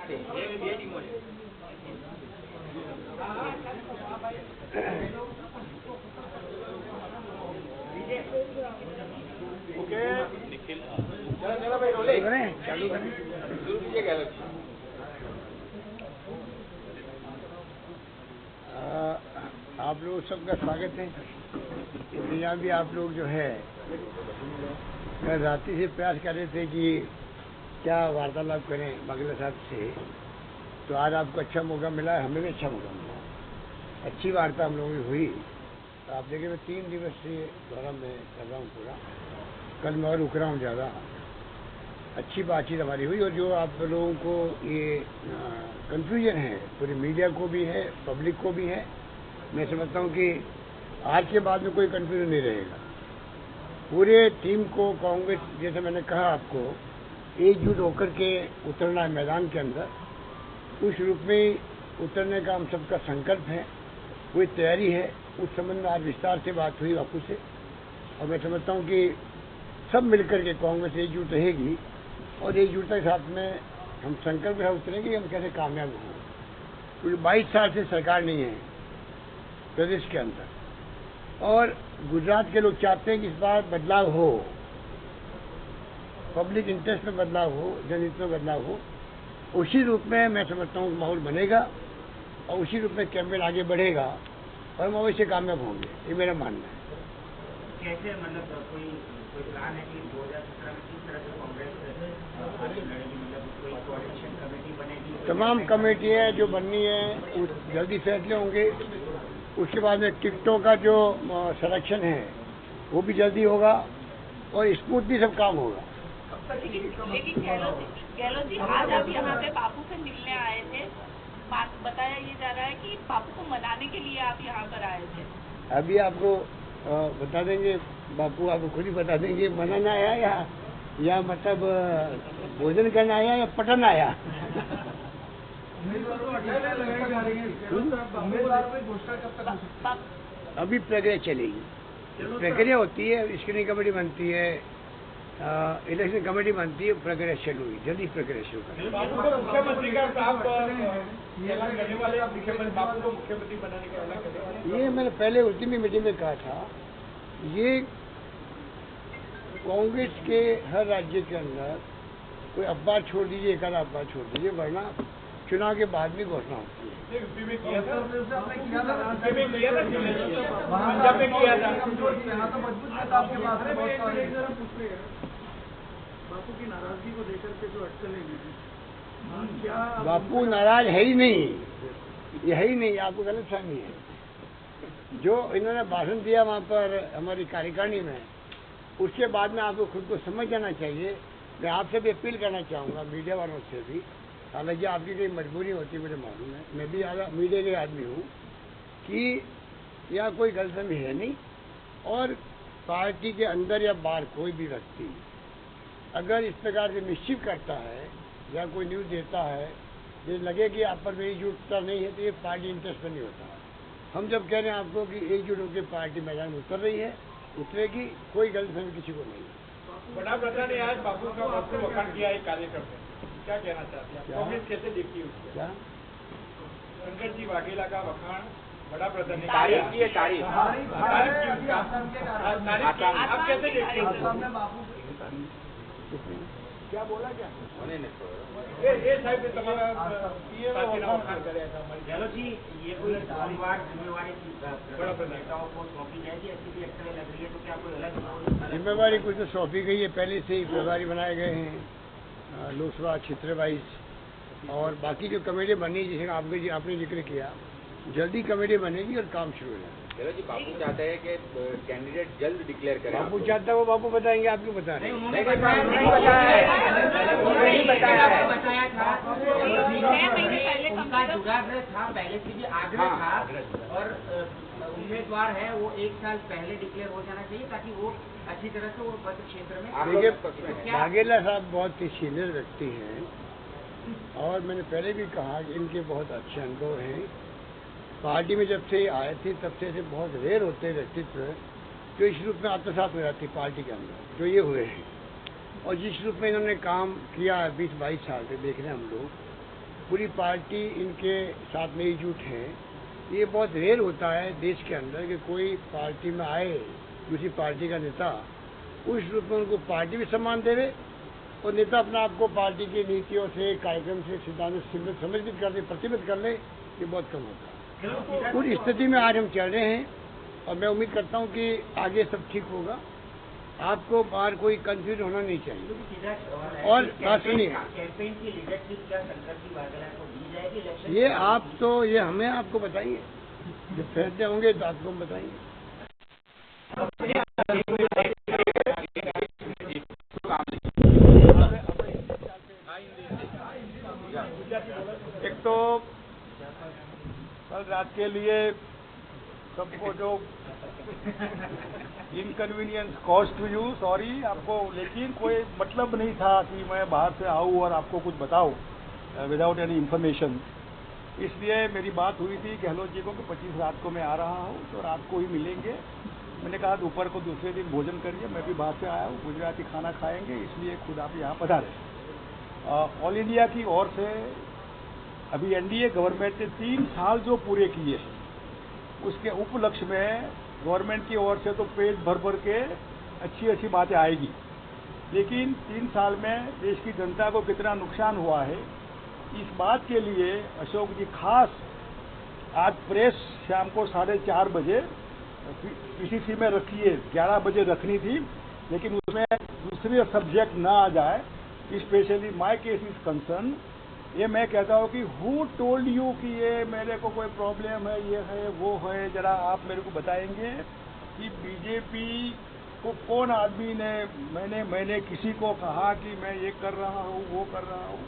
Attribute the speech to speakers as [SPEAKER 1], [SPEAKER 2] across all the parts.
[SPEAKER 1] चालू करें। आप लोग सबका स्वागत है। यहाँ भी आप लोग जो है कल रात्रि से प्रयास कर रहे थे कि क्या वार्तालाप करें बागेला साहब से, तो आज आपको अच्छा मौका मिला, हमें भी अच्छा मौका मिला। अच्छी वार्ता हम लोगों की हुई। तो आप देखिए मैं 3 दिवसीय दौरा में कर रहा हूँ पूरा, कल मैं और रुक रहा हूँ ज़्यादा। अच्छी बातचीत हमारी हुई और जो आप लोगों को ये कंफ्यूजन है पूरी मीडिया को भी है, पब्लिक को भी है, मैं समझता हूँ कि आज के बाद में कोई कंफ्यूजन नहीं रहेगा। पूरे टीम को कांग्रेस, जैसे मैंने कहा आपको, एकजुट होकर के उतरना है मैदान के अंदर। उस रूप में उतरने का हम सबका संकल्प है, कोई तैयारी है। उस संबंध में आज विस्तार से बात हुई बापू से और मैं समझता हूँ कि सब मिलकर के कांग्रेस एकजुट रहेगी और एकजुटता के साथ में हम संकल्प है उतरेंगे कि हम कैसे कामयाब हों। क्योंकि 22 साल से सरकार नहीं है प्रदेश के अंदर और गुजरात के लोग चाहते हैं कि इस बार बदलाव हो, पब्लिक इंटरेस्ट में बदलाव हो, जनहित में बदलाव हो। उसी रूप में मैं समझता हूँ माहौल बनेगा और उसी रूप में कैंपेन आगे बढ़ेगा और हम अवश्य कामयाब होंगे, ये मेरा मानना है।
[SPEAKER 2] कैसे मतलब कोई प्लान है कि 2017 में किस तरह से कांग्रेस लड़ेगी, मतलब कोई कोऑर्डिनेशन कमेटी बनेगी?
[SPEAKER 1] तमाम कमेटियाँ जो बननी है जल्दी फैसले होंगे। उसके बाद में टिकटों का जो सिलेक्शन है वो भी जल्दी होगा और स्मूथली सब काम होगा।
[SPEAKER 3] लेकिन गहलोत जी आज आप यहाँ पे बापू से मिलने आए थे, बात बताया ये जा रहा है कि बापू को मनाने के लिए आप यहाँ पर आए थे।
[SPEAKER 1] अभी आपको बता देंगे, बापू आपको खुद ही बता देंगे मनाना आया या मतलब भोजन करना आया या पटन आया। अभी प्रक्रिया चलेगी, प्रक्रिया होती है, स्क्रीनिंग कमेटी बनती है, इलेक्शन कमेटी बनती है, प्रक्रिया शुरू हुई, जल्दी प्रक्रिया शुरू करें।
[SPEAKER 4] मुख्यमंत्री का मुख्यमंत्री बनाने का
[SPEAKER 1] ये मैंने पहले उल्टीमी मीटिंग में कहा था, ये कांग्रेस के हर राज्य के अंदर कोई अखबार छोड़ दीजिए, एक आधा अखबार छोड़ दीजिए, वरना चुनाव के बाद भी घोषणा होती है।
[SPEAKER 4] बापू की नाराजगी को लेकर के जो अटकलें क्या
[SPEAKER 1] बापू नाराज है ही नहीं, ये है ही नहीं, आपको गलत फहमी है। जो इन्होंने भाषण दिया वहाँ पर हमारी कार्यकारिणी में, उसके बाद में आपको खुद को समझ जाना चाहिए। मैं आपसे भी अपील करना चाहूँगा, मीडिया वालों से भी, हालांकि आपकी कोई मजबूरी होती है मुझे मालूम है, मैं भी ज़्यादा मीडिया के आदमी हूँ, कि यह कोई गलतफहमी है नहीं। और पार्टी के अंदर या बाहर कोई भी व्यक्ति अगर इस प्रकार से मिस्चिफ करता है या कोई न्यूज़ देता है, ये लगे कि आप पर एकजुटता नहीं है, तो ये पार्टी इंटरेस्ट में नहीं होता। हम जब कह रहे हैं आपको कि एकजुट होकर पार्टी मैदान में उतर रही है, उतरेगी, कोई गलतफहमी किसी को नहीं है।
[SPEAKER 4] बड़ा प्रधान ने आज बापू का वखाण किया एक कार्यक्रम में, क्या कहना चाहते हैं, कांग्रेस कैसे देखती है उसको?
[SPEAKER 1] क्या
[SPEAKER 4] शंकर जी वाघेला का वखाण बड़ा प्रधान ने
[SPEAKER 2] तारीफ की है, तारीफ
[SPEAKER 4] आप कैसे देखते हैं?
[SPEAKER 1] क्या बोला क्या
[SPEAKER 4] ये साहब वखाण कराया था हमारी।
[SPEAKER 2] चलो जी, ये कोई जिम्मेवार जिम्मेवारी नेताओं को सौंपी जाएगी, ऐसी भी अटकलें लग रही है, तो क्या कोई अलग
[SPEAKER 1] जिम्मेवारी कुछ तो सौंपी गई है, पहले से ही प्रभारी बनाए गए हैं लोकसभा क्षेत्र वाइज, और बाकी जो कमेटी बनी, जैसे आपने जिक्र किया, जल्दी कमेटी बनेगी और काम शुरू हो जाएगा।
[SPEAKER 5] चलो जी, बापू चाहते हैं कि कैंडिडेट जल्द डिक्लेयर करें।
[SPEAKER 1] बापू चाहता है वो बापू बताएंगे, आप क्यों बता रहे हैं?
[SPEAKER 2] नहीं बताया था, उनका दुराग्रह था, पहले से भी आग्रह था, और उम्मीदवार है वो 1 साल पहले डिक्लेयर हो जाना चाहिए ताकि वो अच्छी तरह से वो मत क्षेत्र में।
[SPEAKER 1] देखिए, वाघेला साहब बहुत ही सीनियर व्यक्ति हैं और मैंने पहले भी कहा कि इनके बहुत अच्छे अनुभव हैं। पार्टी में जब से आए थे तब से बहुत रेयर होते हैं व्यक्तित्व जो इस रूप में आत्मसात हो जाती पार्टी के अंदर, जो ये हुए हैं। और जिस रूप में इन्होंने काम किया 20-22 साल से देख रहे हैं हम लोग, पूरी पार्टी इनके साथ में एकजुट है। ये बहुत रेयर होता है देश के अंदर कि कोई पार्टी में आए दूसरी पार्टी का नेता उस रूप में उनको पार्टी भी सम्मान देवे और नेता अपना आपको पार्टी की नीतियों से, कार्यक्रम से, सिद्धांत से समर्पित कर ले, प्रतिबद्ध कर ले, ये बहुत कम होता है। उस स्थिति में आज हम चल रहे हैं और मैं उम्मीद करता हूँ कि आगे सब ठीक होगा। आपको बाहर कोई कंफ्यूज होना नहीं चाहिए। और बात सुनिए,
[SPEAKER 2] कैंपेन की लीडरशिप क्या शंकर की वार्ता को दी जाएगी इलेक्शन?
[SPEAKER 1] ये आप तो ये हमें आपको बताएंगे, जब फैसले होंगे तो आपको हम बताएंगे।
[SPEAKER 4] एक तो कल रात के लिए सबको जो inconvenience cause to you, sorry आपको, लेकिन कोई मतलब नहीं था कि मैं बाहर से आऊँ और आपको कुछ बताऊँ विदाउट एनी इन्फॉर्मेशन। इसलिए मेरी बात हुई थी गहलोत जी को कि 25 रात को मैं आ रहा हूँ तो रात को ही मिलेंगे। मैंने कहा दोपहर को दूसरे दिन भोजन करिए, मैं भी बाहर से आया हूँ, गुजराती खाना खाएंगे, इसलिए खुद आप यहाँ पधारे। ऑल इंडिया की ओर से अभी एनडीए गवर्नमेंट ने 3 साल जो पूरे किए उसके उपलक्ष्य में गवर्नमेंट की ओर से तो पेज भर भर के अच्छी अच्छी बातें आएगी, लेकिन 3 साल में देश की जनता को कितना नुकसान हुआ है इस बात के लिए अशोक जी खास आज प्रेस शाम को 4:30 बजे पीसीसी में रखी है, 11 बजे रखनी थी, लेकिन उसमें दूसरे सब्जेक्ट ना आ जाए, specially my case is concern. ये मैं कहता हूँ कि हु टोल्ड यू कि ये मेरे को कोई प्रॉब्लम है, ये है वो है, जरा आप मेरे को बताएंगे कि बीजेपी को कौन आदमी ने, मैंने किसी को कहा कि मैं ये कर रहा हूँ वो कर रहा हूँ।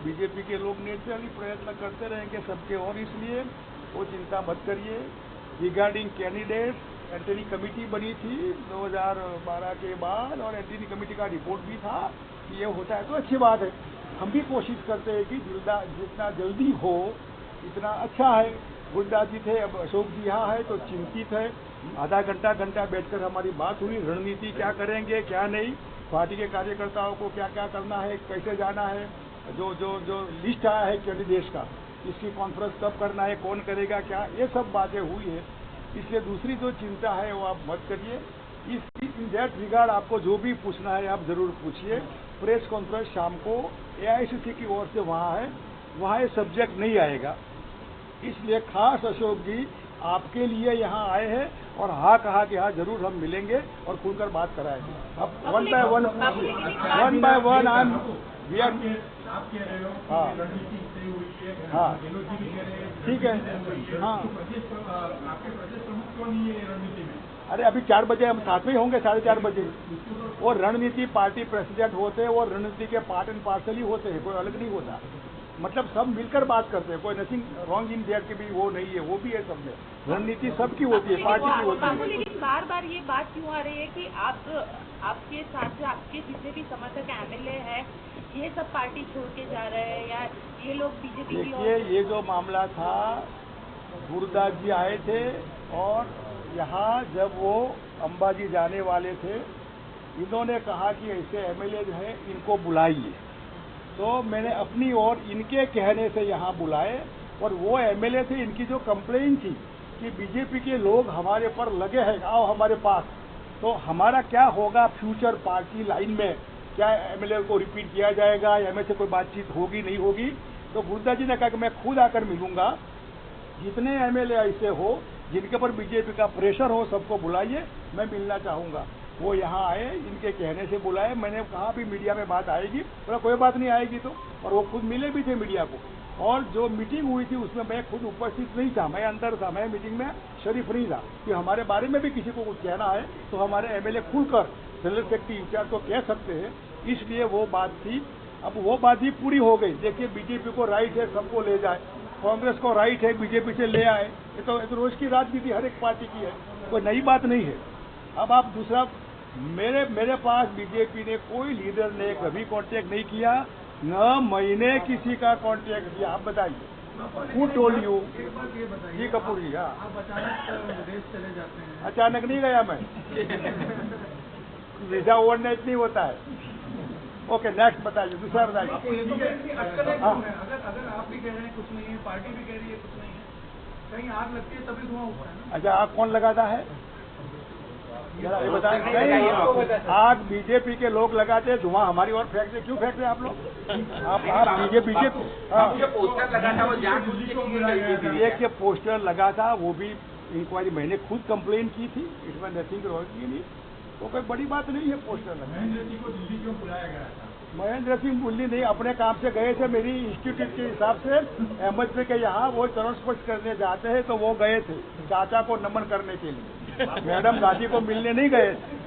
[SPEAKER 4] बीजेपी के लोग नेचुरली प्रयत्न करते रहेंगे सबके, और इसलिए वो चिंता मत करिए। रिगार्डिंग कैंडिडेट्स एंटनी कमेटी बनी थी 2012 के बाद और एंटनी कमेटी का रिपोर्ट भी था कि ये होता है तो अच्छी बात है। हम भी कोशिश करते हैं कि जितना जल्दी हो इतना अच्छा है। गुरुदास जी थे, अब अशोक जी यहाँ है तो चिंतित है। आधा घंटा बैठकर हमारी बात हुई, रणनीति क्या करेंगे क्या नहीं, पार्टी के कार्यकर्ताओं को क्या क्या करना है, कैसे जाना है, जो लिस्ट आया है कैंडिडेट्स का, इसकी कॉन्फ्रेंस कब करना है, कौन करेगा क्या, ये सब बातें हुई है। इसलिए दूसरी जो चिंता है वो आप मत करिए। इन दैट रिगार्ड आपको जो भी पूछना है आप जरूर पूछिए। प्रेस कॉन्फ्रेंस शाम को एआईसीसी की ओर से वहाँ है, वहाँ ये सब्जेक्ट नहीं आएगा, इसलिए खास अशोक जी आपके लिए यहाँ आए हैं और हाँ कहा कि हाँ जरूर हम मिलेंगे और खुलकर बात कराएंगे। अब one by one I am we are हाँ ठीक है हाँ। अरे अभी 4 बजे हम साथ में होंगे, 4:30 बजे। वो रणनीति पार्टी प्रेसिडेंट होते हैं, वो रणनीति के पार्ट एंड पार्सल ही होते हैं, कोई अलग नहीं होता। मतलब सब मिलकर बात करते हैं, कोई नथिंग रॉन्ग इन देयर की भी वो नहीं है, वो भी है सब में। रणनीति सबकी होती है, पार्टी की होती है।
[SPEAKER 3] लेकिन बार बार ये बात क्यों आ रही है कि आपके साथ से आपके जितने भी समर्थक एमएलए हैं ये सब पार्टी छोड़ के जा रहे हैं या ये लोग बीजेपी की?
[SPEAKER 4] देखिए ये जो मामला था, गुरुदास जी आए थे और यहाँ जब वो अंबाजी जाने वाले थे, इन्होंने कहा कि ऐसे एमएलए जो है इनको बुलाइए, तो मैंने अपनी ओर इनके कहने से यहाँ बुलाए। और वो एमएलए थे, इनकी जो कंप्लेन थी कि बीजेपी के लोग हमारे पर लगे हैं, आओ हमारे पास, तो हमारा क्या होगा फ्यूचर पार्टी लाइन में, क्या एमएलए को रिपीट किया जाएगा या एमएलए से कोई बातचीत होगी नहीं होगी। तो गुरुदास जी ने कहा कि मैं खुद आकर मिलूंगा, जितने एमएलए ऐसे हो जिनके पर बीजेपी का प्रेशर हो सबको बुलाइए, मैं मिलना चाहूंगा। वो यहाँ आए, इनके कहने से बुलाए। मैंने कहा भी मीडिया में बात आएगी, बोला कोई बात नहीं आएगी तो, और वो खुद मिले भी थे मीडिया को। और जो मीटिंग हुई थी उसमें मैं खुद उपस्थित नहीं था, मैं अंदर था, मैं मीटिंग में शरीफ नहीं था कि हमारे बारे में भी किसी को कुछ कहना है तो हमारे एमएलए खुलकर जनरल सेक्रेटरी इंचार्ज को कह सकते हैं, इसलिए वो बात थी। अब वो बात भी पूरी हो गई। देखिए बीजेपी को राइट है सबको ले जाए, कांग्रेस को राइट है बीजेपी से ले आए, ये तो रोज की राजनीति हर एक पार्टी की है, कोई नई बात नहीं है। अब आप दूसरा, मेरे पास बीजेपी ने कोई लीडर ने कभी कांटेक्ट नहीं किया, न मैंने किसी का कांटेक्ट किया। आप बताइए हु टोल्ड यू? जी कपूर जी। हाँ
[SPEAKER 6] विदेश चले जाते हैं?
[SPEAKER 4] अचानक नहीं गया मैं, वीजा ओवरनाइट नहीं होता है। ओके नेक्स्ट बताइए, दूसरा बताइए।
[SPEAKER 6] अटकलें क्यों है? अगर आप भी कह रहे हैं कुछ नहीं है, पार्टी भी कह रही है कुछ नहीं है, कहीं आग लगती है तभी धुआं उठता है ना।
[SPEAKER 4] अच्छा, आग कौन लगाता है जरा ये बताएं। नहीं, आग बीजेपी के लोग लगाते हैं, धुआं हमारी ओर फेंकते, क्यों फेंकते आप लोग? आप बीजेपी हाँ,
[SPEAKER 5] जो पोस्टर लगा था वो जानबूझ के की गई थी।
[SPEAKER 4] एक जो पोस्टर लगा था वो भी इंक्वायरी मैंने खुद कंप्लेन की थी, इसमें नथिंग रॉन्ग की नहीं, तो कोई बड़ी बात नहीं है पोस्टर लगा।
[SPEAKER 6] महेंद्र जी को दिल्ली क्यों बुलाया गया था?
[SPEAKER 4] महेंद्र सिंह दिल्ली नहीं, अपने काम से गए थे, मेरी इंस्टीट्यूट के हिसाब से अहमद के यहाँ वो चरण स्पर्श करने जाते हैं, तो वो गए थे चाचा को नमन करने के लिए, मैडम गांधी को मिलने नहीं गए थे।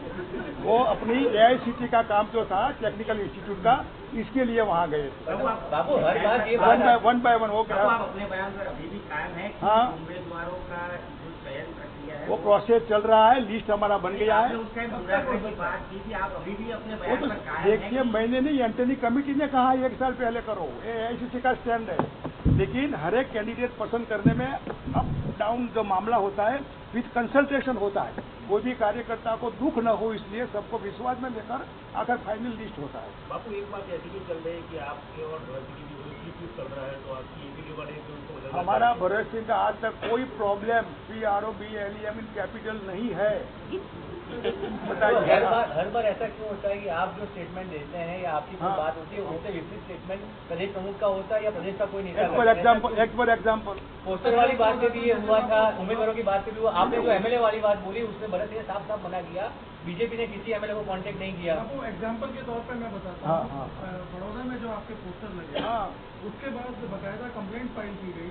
[SPEAKER 4] वो अपनी AICT का काम जो था टेक्निकल इंस्टीट्यूट का, इसके लिए वहाँ गए थे।
[SPEAKER 2] बाबू हर बात ये
[SPEAKER 4] वन बाय वन वो क्या
[SPEAKER 2] अपने बयान पर अभी भी कायम है कि
[SPEAKER 4] हाँ।
[SPEAKER 2] उम्मीदवारों का जो चयन प्रक्रिया है
[SPEAKER 4] वो प्रोसेस चल रहा है, लिस्ट हमारा बन गया है।
[SPEAKER 2] उसका की बात की थी, आप अभी भी अपने
[SPEAKER 4] वो
[SPEAKER 2] बयान
[SPEAKER 4] तो
[SPEAKER 2] पर कायम है
[SPEAKER 4] देखिए, मैंने नहीं, एंटनी कमेटी ने कहा 1 साल पहले करो, AICT का स्टैंड है, लेकिन हर एक कैंडिडेट पसंद करने में अप डाउन जो मामला होता है विथ कंसल्टेशन होता है, कोई भी कार्यकर्ता को दुख न हो, इसलिए सबको विश्वास में लेकर आखिर फाइनल लिस्ट होता है।
[SPEAKER 7] बापू एक बात ऐसी भी चल रही है कि आपके और भरत सिंह की विरोधी चल रहा है, तो आपकी ये भी बने कि उनको
[SPEAKER 4] हमारा भरत सिंह का आज तक कोई प्रॉब्लम PROBLEM इन कैपिटल नहीं है। बताइए।
[SPEAKER 8] हर बार ऐसा क्यों होता है कि आप जो स्टेटमेंट देते हैं या आपकी कोई
[SPEAKER 4] हाँ।
[SPEAKER 8] बात होती है उससे विपरीत स्टेटमेंट प्रदेश प्रमुख का होता है या प्रदेश का कोई नेता
[SPEAKER 4] एक फॉर एग्जाम्पल
[SPEAKER 8] पोस्टर वाली बात पे भी ये हुआ था, उम्मीदवारों की बात पे भी हुआ। आपने जो MLA वाली बात बोली उसमें भरत सिंह ने साफ साफ मना किया, बीजेपी ने किसी MLA को कांटेक्ट नहीं किया।
[SPEAKER 6] आपको एग्जाम्पल के तौर पर मैं बताता
[SPEAKER 4] हाँ,
[SPEAKER 6] हूँ, बड़ौदा में जो आपके पोस्टर लगे,
[SPEAKER 4] हाँ।
[SPEAKER 6] उसके बाद बकायदा कंप्लेंट फाइल की गई,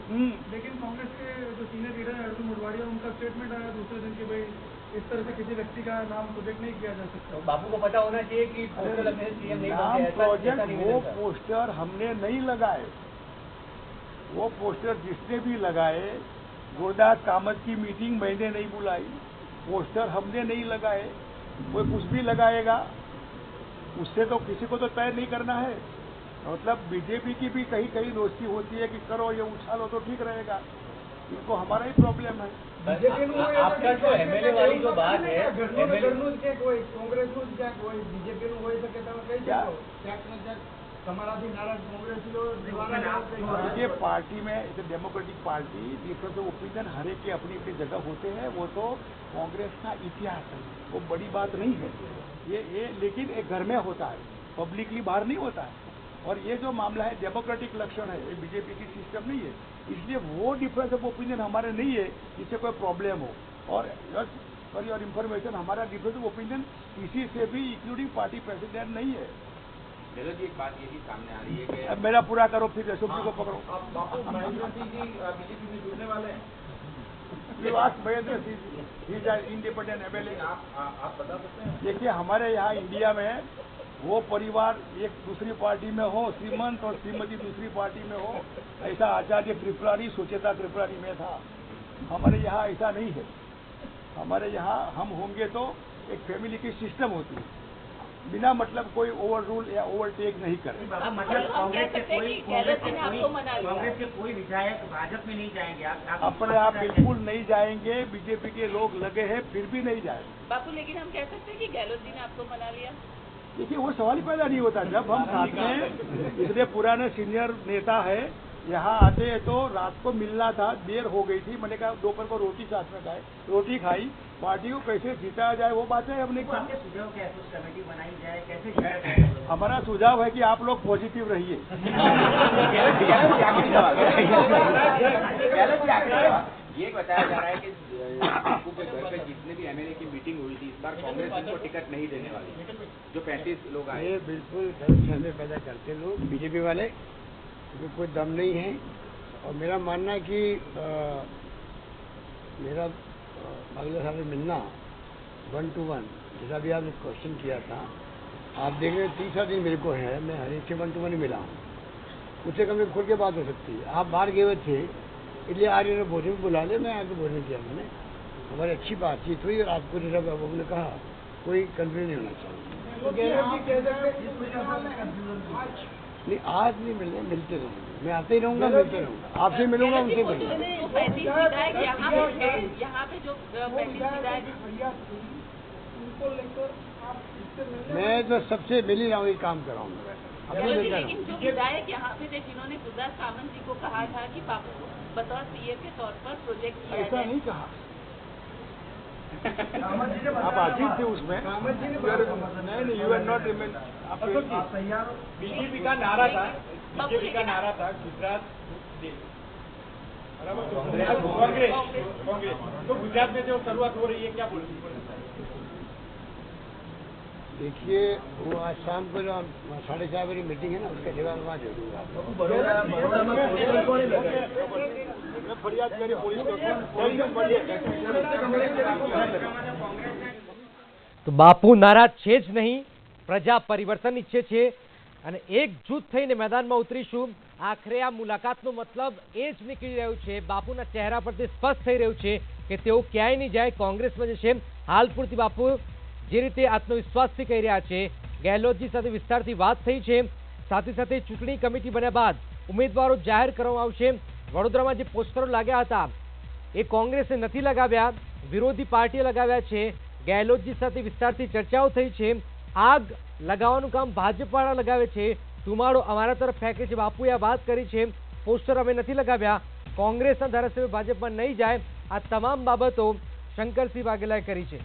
[SPEAKER 6] लेकिन कांग्रेस के जो सीनियर लीडर है अर्जुन मोढवाडिया, उनका स्टेटमेंट आया दूसरे दिन कि भाई इस तरह से किसी व्यक्ति का नाम प्रोजेक्ट नहीं किया जा सकता।
[SPEAKER 8] तो बापू को पता होना चाहिए कि पोस्टर लगने से CM नहीं
[SPEAKER 4] नाम
[SPEAKER 8] बनते, ऐसा
[SPEAKER 4] प्रोजेक्ट वो
[SPEAKER 8] निवेदन था।
[SPEAKER 4] पोस्टर हमने नहीं लगाए, वो पोस्टर जिसने भी लगाए, गुरदास कामत की मीटिंग मैंने नहीं बुलाई, पोस्टर हमने नहीं लगाए, कोई कुछ भी लगाएगा उससे तो किसी को तो तय नहीं करना है। मतलब बीजेपी की भी कहीं कहीं दोस्ती होती है कि करो ये उछालो तो ठीक रहेगा, इनको हमारा ही प्रॉब्लम है।
[SPEAKER 8] आपका जो MLA वाली जो बात है,
[SPEAKER 4] ये पार्टी में democratic party difference of opinion हर एक के अपनी अपनी जगह होते हैं, वो तो कांग्रेस का इतिहास है, वो बड़ी बात नहीं है। ये लेकिन एक घर में होता है, पब्लिकली बाहर नहीं होता है। और ये जो मामला है डेमोक्रेटिक लक्षण है, ये बीजेपी की सिस्टम नहीं है, इसलिए वो डिफरेंस ऑफ ओपिनियन हमारे नहीं है जिससे कोई प्रॉब्लम हो। और फॉर योर इन्फॉर्मेशन, हमारा डिफरेंस ऑफ ओपिनियन किसी से भी इंक्लूडिंग पार्टी प्रेसिडेंट नहीं है।
[SPEAKER 5] गहलोत जी, एक बात ये भी सामने आ रही है कि
[SPEAKER 4] अब मेरा पूरा करो, फिर अशोक जी को पकड़ो।
[SPEAKER 5] बापू महेंद्र सिंह जी बीजेपी में जुड़ने वाले हैं,
[SPEAKER 4] महेंद्र सिंह इंडिपेंडेंट MLA।
[SPEAKER 5] आप बता सकते हैं?
[SPEAKER 4] देखिए, हमारे यहाँ इंडिया में वो परिवार एक दूसरी पार्टी में हो, श्रीमंत और श्रीमती दूसरी पार्टी में हो, ऐसा आचार्य त्रिपुरारी, सुचेता त्रिपुरारी में था। हमारे यहाँ ऐसा नहीं है। हमारे यहाँ हम होंगे तो एक फैमिली की सिस्टम होती है, बिना मतलब कोई ओवर रूल या ओवरटेक नहीं करे।
[SPEAKER 2] मतलब कांग्रेस के कोई विधायक भाजपा में नहीं जाएंगे आप
[SPEAKER 4] अपने आप बिल्कुल नहीं जाएंगे, बीजेपी के लोग लगे हैं फिर भी नहीं जाएंगे।
[SPEAKER 3] बापू, लेकिन हम कह सकते हैं कि गहलोत जी ने आपको मना लिया।
[SPEAKER 4] देखिए, वो सवाल ही पैदा नहीं होता। जब हम साथ में इतने पुराने सीनियर नेता है, यहाँ आते हैं तो रात को मिलना था, देर हो गई थी, मैंने कहा दोपहर को रोटी साथ में खाए, रोटी खाई, पार्टी को कैसे जीता जाए वो बातें हमने की।
[SPEAKER 2] सुझाव क्या है, कमेटी बनाई जाए, कैसे?
[SPEAKER 4] हमारा सुझाव है कि आप लोग पॉजिटिव रहिए।
[SPEAKER 5] ये बताया जा रहा है कि बापू के घर पे जितने भी MLA की मीटिंग हुई थी, इस बार कांग्रेस इनको टिकट नहीं देने वाली, जो 35 लोग आए।
[SPEAKER 1] ये बिल्कुल गलतफहमी पैदा करते लोग बीजेपी वाले, क्योंकि कोई दम नहीं है। और मेरा मानना है कि मेरा अगले साल में मिलना 1 to 1, जैसा भी आपने क्वेश्चन किया था, आप देख रहे हैं 3 दिन मेरे को है, मैं हर एक से 1 to 1 ही मिला हूँ, उससे कम खुल के बात हो सकती है। आप बाहर गए हुए थे, इसलिए आज इन्होंने भोजन बुला ले, मैं आके भोजन किया मैंने, हमारी अच्छी बातचीत हुई और आपको जैसा बाबू ने कहा कोई कंफ्यूजन नहीं होना चाहिए। नहीं, आज नहीं मिलने, मिलते रहेंगे, मैं आते ही रहूँगा, मिलते रहूँगा, आपसे मिलूंगा, उनसे मिलूंगा।
[SPEAKER 3] तो 35 विधायक यहाँ पे जो 35 विधायक
[SPEAKER 6] उनको लेकर
[SPEAKER 1] मैं तो सबसे मिल ही रहा हूँ, ये काम कर रहा हूँ।
[SPEAKER 3] लेकिन जो विधायक यहाँ पे थे जिन्होंने गुरदास कामत जी को कहा था कि बापू को बतौर सीएम के तौर पर प्रोजेक्ट किया
[SPEAKER 4] ऐसा
[SPEAKER 3] जाए,
[SPEAKER 4] नहीं कहा। आप अजीब थे उसमें। नहीं, यू आर नॉट
[SPEAKER 8] बीजेपी का नारा था, बीजेपी का नारा था गुजरात कांग्रेस तो गुजरात में जो शुरुआत हो रही है, क्या बोलेंगे?
[SPEAKER 1] देखिए, वो आज शाम को जो 4:30 बजे मीटिंग है ना, उसका जवाब वहाँ दे दूंगा।
[SPEAKER 4] फरियाद करी पुलिस को।
[SPEAKER 9] તો બાપુ નારાજ છે જ નહીં, પ્રજા પરિવર્તન ઈચ્છે છે અને એકજૂથ થઈને મેદાનમાં ઉતરીશું। આખરે આ મુલાકાતનો મતલબ એ જ નીકળી રહ્યું છે। બાપુના ચહેરા પરથી સ્પષ્ટ થઈ રહ્યું છે કે તેઓ ક્યાંય નહીં જાય, કોંગ્રેસમાં જશે। હાલ પૂરતી બાપુ જે રીતે આત્મવિશ્વાસથી કહી રહ્યા છે, ગેહલોતજી સાથે વિસ્તારથી વાત થઈ છે, સાથે સાથે ચૂંટણી કમિટી બન્યા બાદ ઉમેદવારો જાહેર કરવામાં આવશે। વડોદરામાં જે પોસ્ટરો લાગ્યા હતા એ કોંગ્રેસે નથી લગાવ્યા, વિરોધી પાર્ટીએ લગાવ્યા છે। ગેહલોતજી સાથે વિસ્તારથી ચર્ચાઓ થઈ છે। આગ લગાવવાનું કામ ભાજપવાળા લગાવે છે, ધુમાડો અમારા તરફ ફેંકે છે। બાપુએ આ વાત કરી છે, પોસ્ટર અમે નથી લગાવ્યા, કોંગ્રેસના ધારાસભ્ય ભાજપમાં નહીં જાય। આ તમામ બાબતો શંકરસિંહ વાઘેલાએ કરી છે।